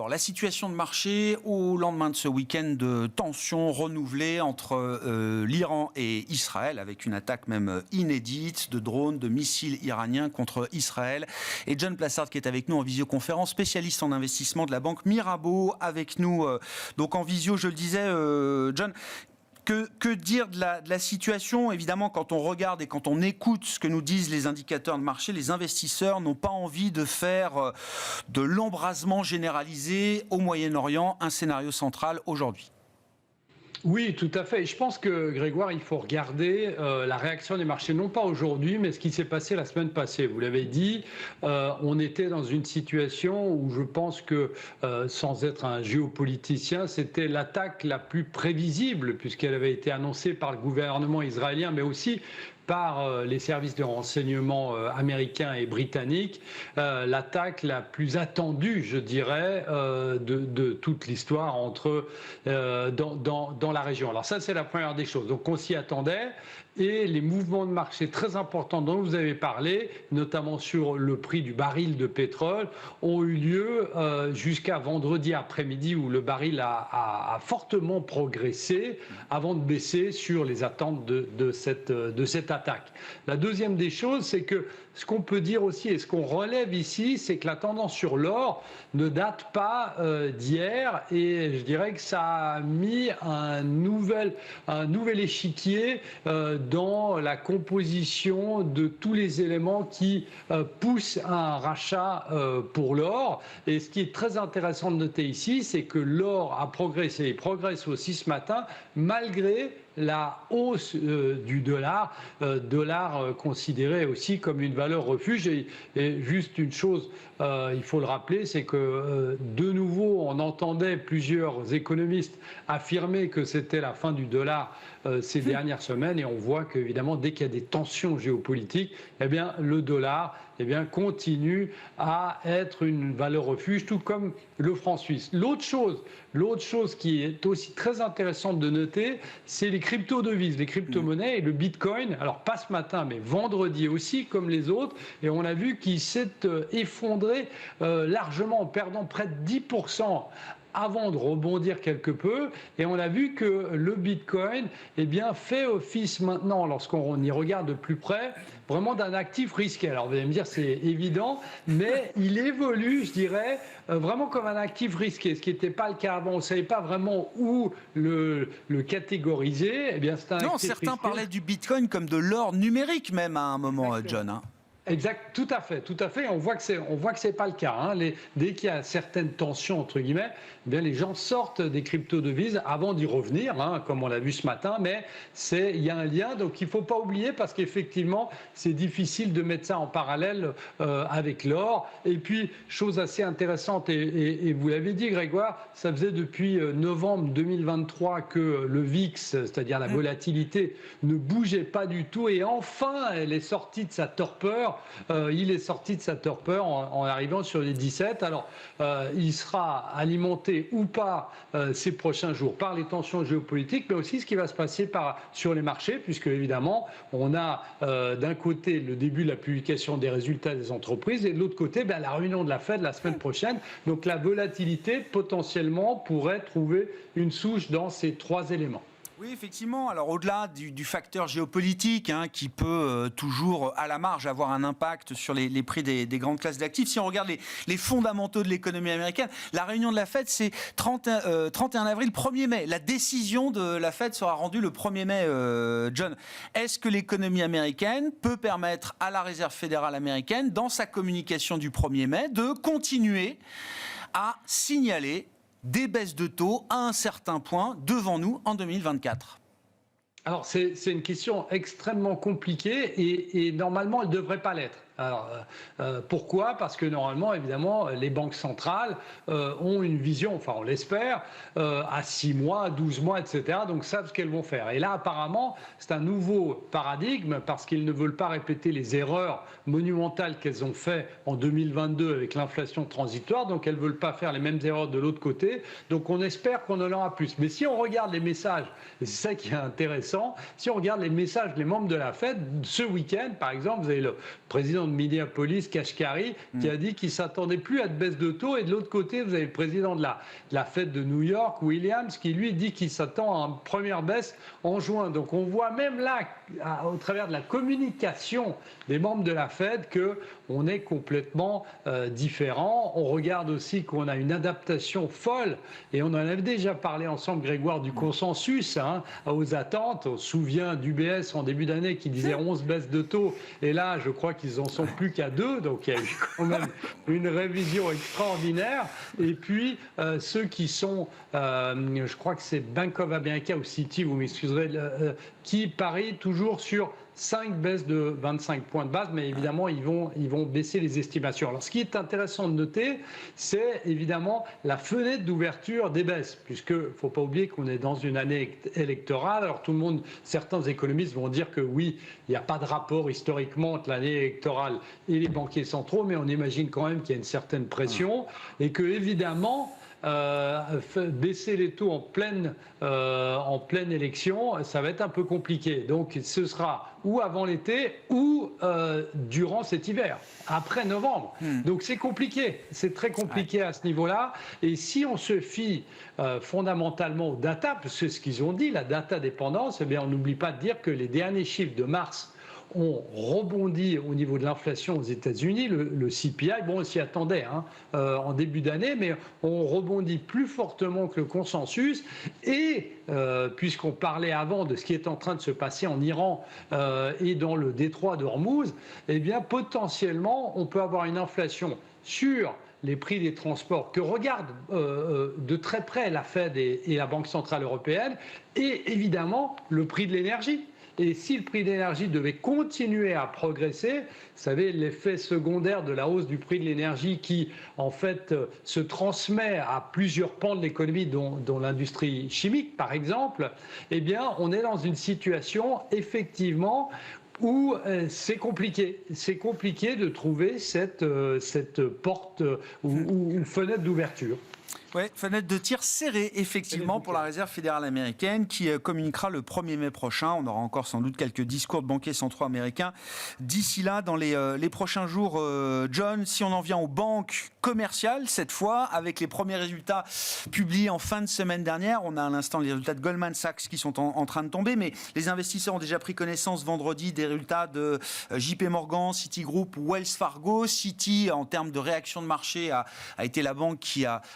Alors, la situation de marché au lendemain de ce week-end de tensions renouvelées entre l'Iran et Israël, avec une attaque même inédite de drones, de missiles iraniens contre Israël. Et John Plassard qui est avec nous en visioconférence, spécialiste en investissement de la banque Mirabeau, avec nous donc en visio, je le disais, John. Que dire de la situation ? Évidemment, quand on regarde et quand on écoute ce que nous disent les indicateurs de marché, les investisseurs n'ont pas envie de faire de l'embrasement généralisé au Moyen-Orient, un scénario central aujourd'hui. Oui, tout à fait. Je pense que, Grégoire, il faut regarder la réaction des marchés, non pas aujourd'hui, mais ce qui s'est passé la semaine passée. Vous l'avez dit, on était dans une situation où je pense que, sans être un géopoliticien, c'était l'attaque la plus prévisible, puisqu'elle avait été annoncée par le gouvernement israélien, mais aussi par les services de renseignement américains et britanniques, l'attaque la plus attendue, je dirais, de toute l'histoire dans la région. Alors ça, c'est la première des choses. Donc on s'y attendait. Et les mouvements de marché très importants dont vous avez parlé, notamment sur le prix du baril de pétrole, ont eu lieu jusqu'à vendredi après-midi où le baril a fortement progressé avant de baisser sur les attentes de cette attaque. La deuxième des choses, c'est que ce qu'on peut dire aussi et ce qu'on relève ici, c'est que la tendance sur l'or ne date pas d'hier et je dirais que ça a mis un nouvel échiquier dans la composition de tous les éléments qui poussent à un rachat pour l'or. Et ce qui est très intéressant de noter ici, c'est que l'or a progressé et progresse aussi ce matin malgré la hausse du dollar, considéré aussi comme une valeur refuge. Et juste une chose, il faut le rappeler, c'est que de nouveau, on entendait plusieurs économistes affirmer que c'était la fin du dollar ces dernières semaines, et on voit qu'évidemment, dès qu'il y a des tensions géopolitiques, eh bien, le dollar continue à être une valeur refuge, tout comme le franc suisse. L'autre chose qui est aussi très intéressante de noter, c'est les crypto-devises, les crypto-monnaies et le bitcoin. Alors pas ce matin, mais vendredi aussi, comme les autres. Et on a vu qu'il s'est effondré largement en perdant près de 10% avant de rebondir quelque peu. Et on a vu que le Bitcoin fait office maintenant, lorsqu'on y regarde de plus près, vraiment d'un actif risqué. Alors vous allez me dire, c'est évident, mais il évolue, je dirais, vraiment comme un actif risqué, ce qui n'était pas le cas avant. On ne savait pas vraiment où le catégoriser. C'est un actif risqué. Certains parlaient du Bitcoin comme de l'or numérique même à un moment, John. Exact, tout à fait. On voit que c'est pas le cas. Dès qu'il y a certaines tensions entre guillemets, les gens sortent des crypto-devises avant d'y revenir, comme on l'a vu ce matin. Mais il y a un lien, donc il faut pas oublier parce qu'effectivement c'est difficile de mettre ça en parallèle avec l'or. Et puis chose assez intéressante et vous l'avez dit Grégoire, ça faisait depuis novembre 2023 que le VIX, c'est-à-dire la volatilité, ne bougeait pas du tout. Et enfin, elle est sortie de sa torpeur. Il est sorti de sa torpeur en arrivant sur les 17. Alors, il sera alimenté ou pas ces prochains jours par les tensions géopolitiques, mais aussi ce qui va se passer sur les marchés, puisque évidemment, on a d'un côté le début de la publication des résultats des entreprises et de l'autre côté, la réunion de la Fed la semaine prochaine. Donc, la volatilité, potentiellement, pourrait trouver une souche dans ces trois éléments. Oui, effectivement. Alors, au-delà du facteur géopolitique qui peut toujours, à la marge, avoir un impact sur les prix des grandes classes d'actifs, si on regarde les fondamentaux de l'économie américaine, la réunion de la Fed, c'est 31 avril, 1er mai. La décision de la Fed sera rendue le 1er mai, John. Est-ce que l'économie américaine peut permettre à la Réserve fédérale américaine, dans sa communication du 1er mai, de continuer à signaler des baisses de taux à un certain point devant nous en 2024 ? Alors, c'est une question extrêmement compliquée et normalement, elle ne devrait pas l'être. Alors, pourquoi ? Parce que normalement, évidemment, les banques centrales ont une vision, enfin on l'espère, à 6 mois, 12 mois, etc. Donc savent ce qu'elles vont faire. Et là, apparemment, c'est un nouveau paradigme parce qu'ils ne veulent pas répéter les erreurs monumentales qu'elles ont fait en 2022 avec l'inflation transitoire. Donc elles ne veulent pas faire les mêmes erreurs de l'autre côté. Donc on espère qu'on en aura plus. Mais si on regarde les messages, et c'est ça qui est intéressant, si on regarde les messages des membres de la Fed, ce week-end, par exemple, vous avez le président de Minneapolis, Kashkari, qui a dit qu'il ne s'attendait plus à de baisse de taux. Et de l'autre côté, vous avez le président de la Fed de New York, Williams, qui lui dit qu'il s'attend à une première baisse en juin. Donc on voit même là, au travers de la communication des membres de la Fed, qu'on est complètement différent. On regarde aussi qu'on a une adaptation folle, et on en avait déjà parlé ensemble, Grégoire, du consensus aux attentes. On se souvient d'UBS en début d'année qui disait 11 baisses de taux, et là je crois qu'ils en sont plus qu'à 2, donc il y a eu quand même une révision extraordinaire. Et puis ceux qui sont, je crois que c'est Bank of America ou Citi, vous m'excuserez, qui parient toujours sur 5 baisses de 25 points de base, mais évidemment, ils vont baisser les estimations. Alors, ce qui est intéressant de noter, c'est évidemment la fenêtre d'ouverture des baisses, puisque il ne faut pas oublier qu'on est dans une année électorale. Alors, certains économistes vont dire que oui, il n'y a pas de rapport historiquement entre l'année électorale et les banquiers centraux, mais on imagine quand même qu'il y a une certaine pression et que, évidemment, baisser les taux en pleine élection, ça va être un peu compliqué. Donc ce sera ou avant l'été ou durant cet hiver, après novembre. Donc c'est compliqué, c'est très compliqué à ce niveau-là. Et si on se fie fondamentalement aux data, parce que c'est ce qu'ils ont dit, la data dépendance, eh bien on n'oublie pas de dire que les derniers chiffres de mars ont rebondi au niveau de l'inflation aux États-Unis, le CPI, bon, on s'y attendait en début d'année, mais on rebondit plus fortement que le consensus. Et puisqu'on parlait avant de ce qui est en train de se passer en Iran et dans le détroit d'Ormuz, eh bien potentiellement, on peut avoir une inflation sur les prix des transports que regardent de très près la Fed et la Banque centrale européenne, et évidemment le prix de l'énergie. Et si le prix de l'énergie devait continuer à progresser, vous savez, l'effet secondaire de la hausse du prix de l'énergie qui, en fait, se transmet à plusieurs pans de l'économie, dont l'industrie chimique, par exemple, eh bien, on est dans une situation, effectivement, où c'est compliqué. C'est compliqué de trouver cette porte ou fenêtre d'ouverture. Oui, fenêtre de tir serrée, effectivement, pour la Réserve fédérale américaine qui communiquera le 1er mai prochain. On aura encore sans doute quelques discours de banquiers centraux américains d'ici là, dans les prochains jours. John, si on en vient aux banques commerciales, cette fois, avec les premiers résultats publiés en fin de semaine dernière, on a à l'instant les résultats de Goldman Sachs qui sont en train de tomber, mais les investisseurs ont déjà pris connaissance vendredi des résultats de JP Morgan, Citigroup, Wells Fargo. Citi, en termes de réaction de marché, a été la banque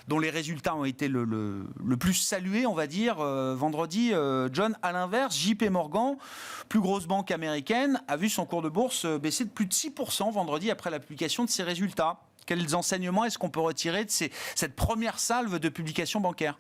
dont les résultats ont été le plus salués, on va dire, vendredi. John, à l'inverse, JP Morgan, plus grosse banque américaine, a vu son cours de bourse baisser de plus de 6% vendredi après la publication de ses résultats. Quels enseignements est-ce qu'on peut retirer de cette première salve de publications bancaires ?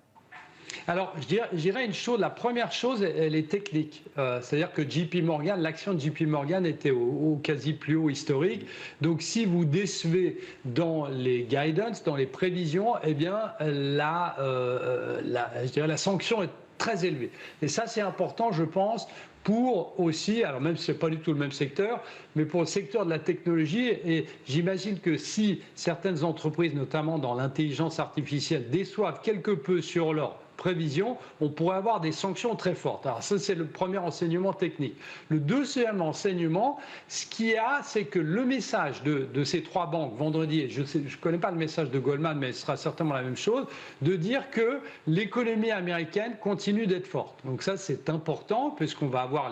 Alors, je dirais une chose. La première chose, elle est technique. C'est-à-dire que JP Morgan, l'action de JP Morgan était au quasi plus haut historique. Donc, si vous décevez dans les guidance, dans les prévisions, eh bien, je dirais la sanction est très élevée. Et ça, c'est important, je pense, pour aussi, alors même si ce n'est pas du tout le même secteur, mais pour le secteur de la technologie. Et j'imagine que si certaines entreprises, notamment dans l'intelligence artificielle, déçoivent quelque peu sur leur prévision, on pourrait avoir des sanctions très fortes. Alors ça, c'est le premier enseignement technique. Le deuxième enseignement, ce qu'il y a, c'est que le message de ces trois banques vendredi, et je ne connais pas le message de Goldman, mais ce sera certainement la même chose, de dire que l'économie américaine continue d'être forte. Donc ça, c'est important, puisqu'on va avoir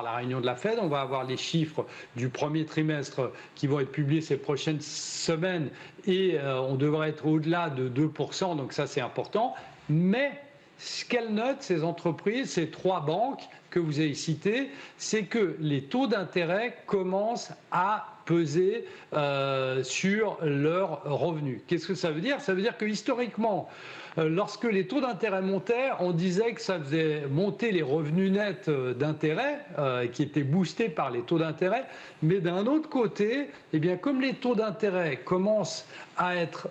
la réunion de la Fed, on va avoir les chiffres du premier trimestre qui vont être publiés ces prochaines semaines, et on devrait être au-delà de 2%, donc ça, c'est important. Mais ce qu'elles notent, ces entreprises, ces trois banques que vous avez citées, c'est que les taux d'intérêt commencent à peser sur leurs revenus. Qu'est-ce que ça veut dire ? Ça veut dire que historiquement, lorsque les taux d'intérêt montaient, on disait que ça faisait monter les revenus nets d'intérêt, qui étaient boostés par les taux d'intérêt. Mais d'un autre côté, eh bien, comme les taux d'intérêt commencent à être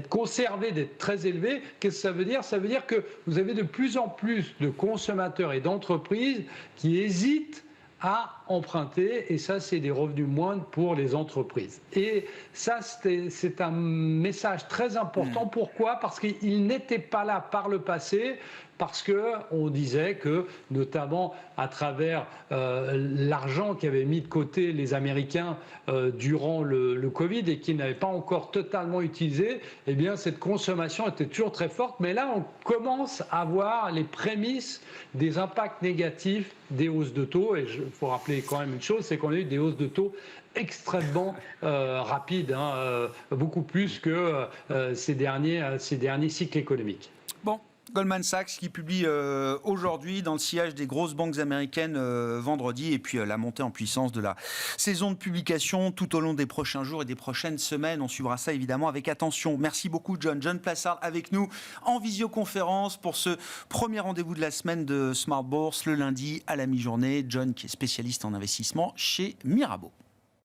conservés, d'être très élevés, qu'est-ce que ça veut dire ? Ça veut dire que vous avez de plus en plus de consommateurs et d'entreprises qui hésitent à emprunter, et ça, c'est des revenus moindres pour les entreprises. Et ça, c'est un message très important. Pourquoi ? Parce qu'il n'était pas là par le passé, parce qu'on disait que, notamment à travers l'argent qu'avaient mis de côté les Américains durant le Covid et qu'ils n'avaient pas encore totalement utilisé, eh bien, cette consommation était toujours très forte. Mais là, on commence à voir les prémices des impacts négatifs des hausses de taux. Et il faut rappeler quand même une chose, c'est qu'on a eu des hausses de taux extrêmement rapides, beaucoup plus que ces derniers cycles économiques. Bon. Goldman Sachs qui publie aujourd'hui dans le sillage des grosses banques américaines vendredi, et puis la montée en puissance de la saison de publication tout au long des prochains jours et des prochaines semaines. On suivra ça évidemment avec attention. Merci beaucoup John. John Plassard avec nous en visioconférence pour ce premier rendez-vous de la semaine de Smart Bourse le lundi à la mi-journée. John qui est spécialiste en investissement chez Mirabeau.